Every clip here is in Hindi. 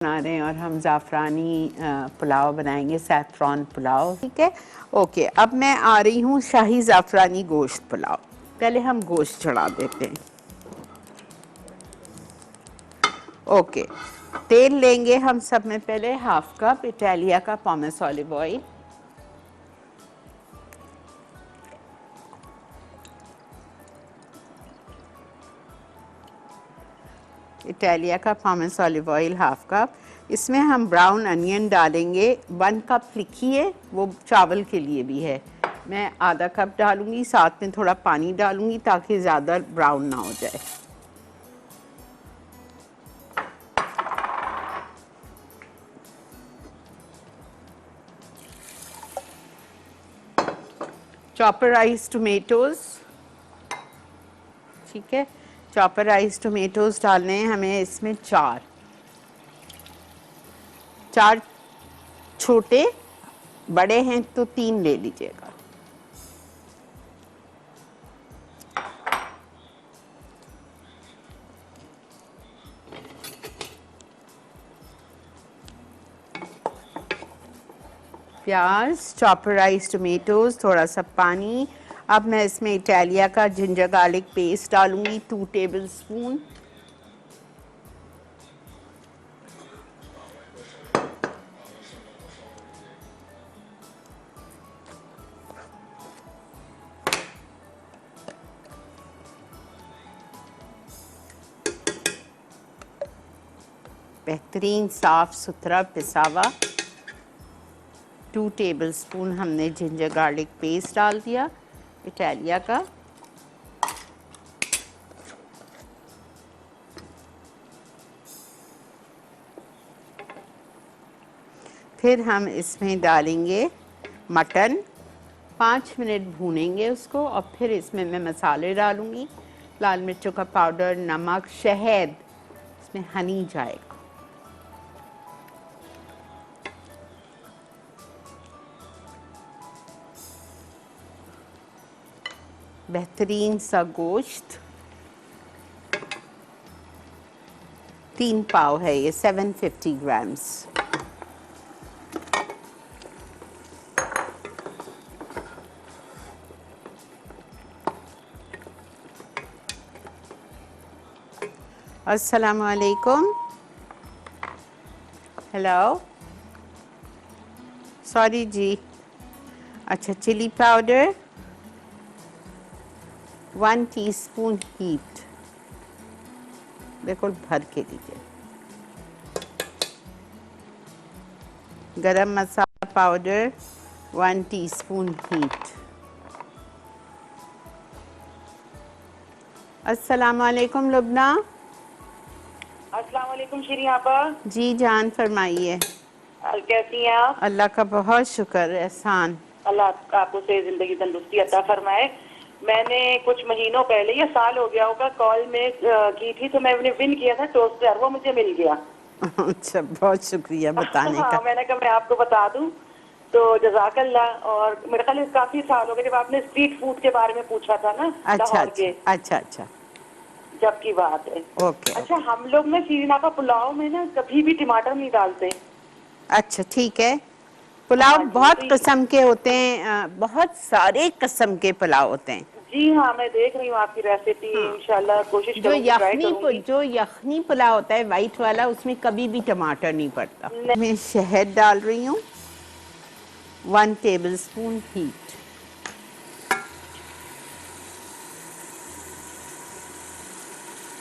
बना रहे हैं और हम ज़ाफ़रानी पुलाव बनाएंगे, सैफ़रॉन पुलाव। ठीक है, ओके। अब मैं आ रही हूँ शाही ज़ाफ़रानी गोश्त पुलाव। पहले हम गोश्त चढ़ा देते हैं। ओके, तेल लेंगे हम सब में पहले हाफ कप इटालिया का पॉमेस ऑलिव ऑयल। इटालिया का पॉमेस ऑलिव ऑयल हाफ कप। इसमें हम ब्राउन अनियन डालेंगे। 1 कप लिखिए, वो चावल के लिए भी है। मैं आधा कप डालूंगी, साथ में थोड़ा पानी डालूंगी ताकि ज़्यादा ब्राउन ना हो जाए। चॉपराइज टोमेटोज़, ठीक है, चॉपराइज टोमेटोज़ डालने हैं हमें इसमें 4 छोटे, बड़े हैं तो 3 ले लीजिएगा। प्याज, चॉपराइज टोमेटोज़, थोड़ा सा पानी। अब मैं इसमें इटालिया का जिंजर गार्लिक पेस्ट डालूंगी 2 टेबल स्पून। बेहतरीन साफ सुथरा पिसा हुआ 2 टेबल स्पून हमने जिंजर गार्लिक पेस्ट डाल दिया इटालिया का। फिर हम इसमें डालेंगे मटन। 5 मिनट भूनेंगे उसको और फिर इसमें मैं मसाले डालूंगी। लाल मिर्चों का पाउडर, नमक, शहद, इसमें हनी जाएगा। बेहतरीन सा गोश्त, 3 पाव है ये, 750 ग्राम्स। अस्सलाम वालेकुम। हेलो, सॉरी जी। अच्छा, चिली पाउडर 1 टीस्पून हीट, बिल्कुल भर के दीजिए। गरम मसाला पाउडर 1 टीस्पून हीट। अस्सलाम वालेकुम लुबना। अस्सलाम वालेकुम शिरी आपा। जी जान, फरमाइए। कैसी हैं आप? अल्लाह का बहुत शुक्र, एहसान। अल्लाह आपको से जिंदगी तंदुरुस्ती अता फरमाए। मैंने कुछ महीनों पहले, या साल हो गया होगा, कॉल में की थी तो मैंने विन किया था टोस्टर, वो मुझे मिल गया। अच्छा, बहुत शुक्रिया बताने का। हाँ, मैंने कहा मैं आपको बता दूं, तो जज़ाकल्लाह। और मेरे ख्याल काफी साल हो गए जब आपने स्ट्रीट फूड के बारे में पूछा था ना, अच्छा लाहौर के, अच्छा अच्छा अच्छा, जब की बात है। ओके। अच्छा, हम लोग ना शिरीन आपा पुलाव में ना कभी भी टमाटर नहीं डालते। अच्छा, ठीक है। पुलाव हाँ जी, बहुत तो किस्म के होते हैं, बहुत सारे किस्म के पुलाव होते हैं। जी हाँ, मैं देख रही हूँ आपकी रेसिपी, हाँ, इंशाल्लाह कोशिश करूंगी, ट्राई करूंगी। जो यखनी पुलाव होता है वाइट वाला, उसमें कभी भी टमाटर नहीं पड़ता। नहीं। मैं शहद डाल रही हूँ 1 टेबल स्पून हीट।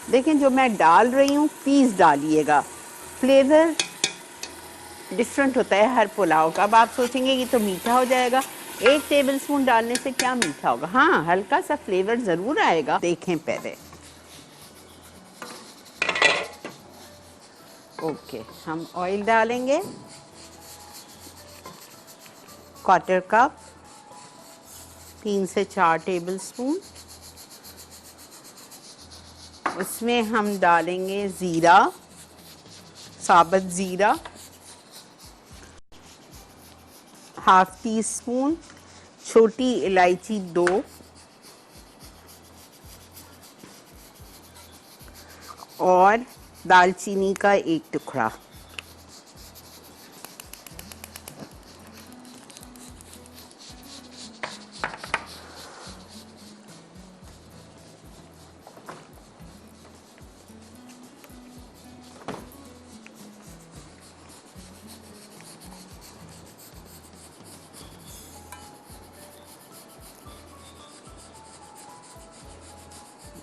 देखें, जो मैं डाल रही हूँ प्लीज़ डालिएगा। फ्लेवर डिफरेंट होता है हर पुलाव का। अब आप सोचेंगे कि तो मीठा हो जाएगा, 1 टेबल स्पून डालने से क्या मीठा होगा। हाँ, हल्का सा फ्लेवर ज़रूर आएगा। देखें पहले। ओके, हम ऑयल डालेंगे 1/4 कप, 3 से 4 टेबल स्पून। उसमें हम डालेंगे ज़ीरा, साबुत ज़ीरा, ½ टी स्पून, छोटी इलायची 2, और दालचीनी का 1 टुकड़ा।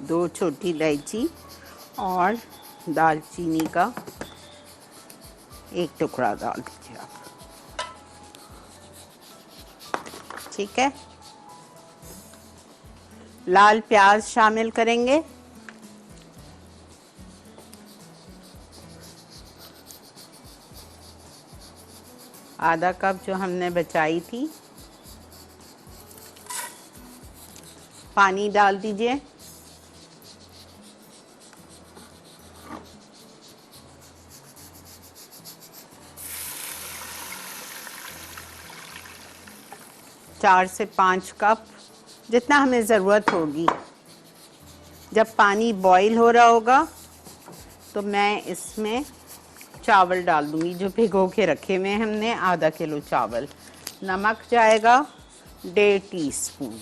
2 छोटी इलायची और दालचीनी का 1 टुकड़ा डाल दीजिए आप। ठीक है, लाल प्याज शामिल करेंगे। आधा कप जो हमने बचाई थी पानी डाल दीजिए। चार से 5 कप, जितना हमें ज़रूरत होगी। जब पानी बॉईल हो रहा होगा तो मैं इसमें चावल डाल दूंगी जो भिगो के रखे हुए हमने, आधा किलो चावल। नमक जाएगा 1.5 टीस्पून।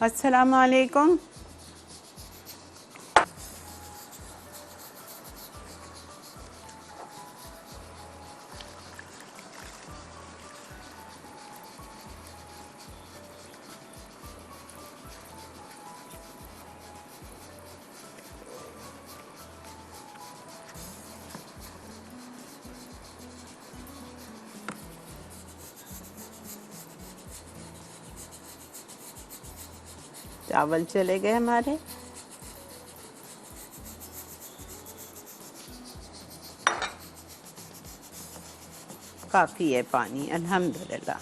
अस्सलाम वालेकुम। चावल चले गए हमारे। काफ़ी है पानी, अल्हम्दुलिल्लाह।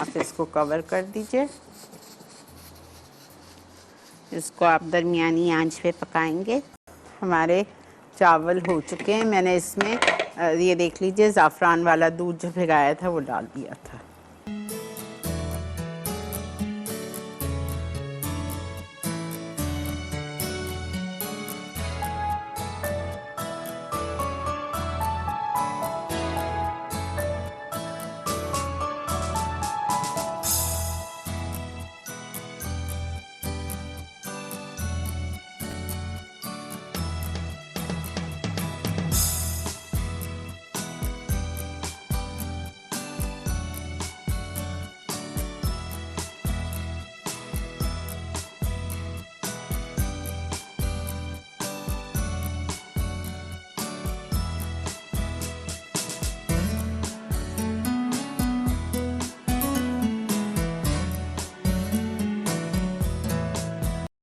आप इसको कवर कर दीजिए। इसको आप दरमियानी आंच पे पकाएंगे। हमारे चावल हो चुके हैं। मैंने इसमें ये देख लीजिए ज़ाफ़रान वाला दूध जो भिगाया था वो डाल दिया था।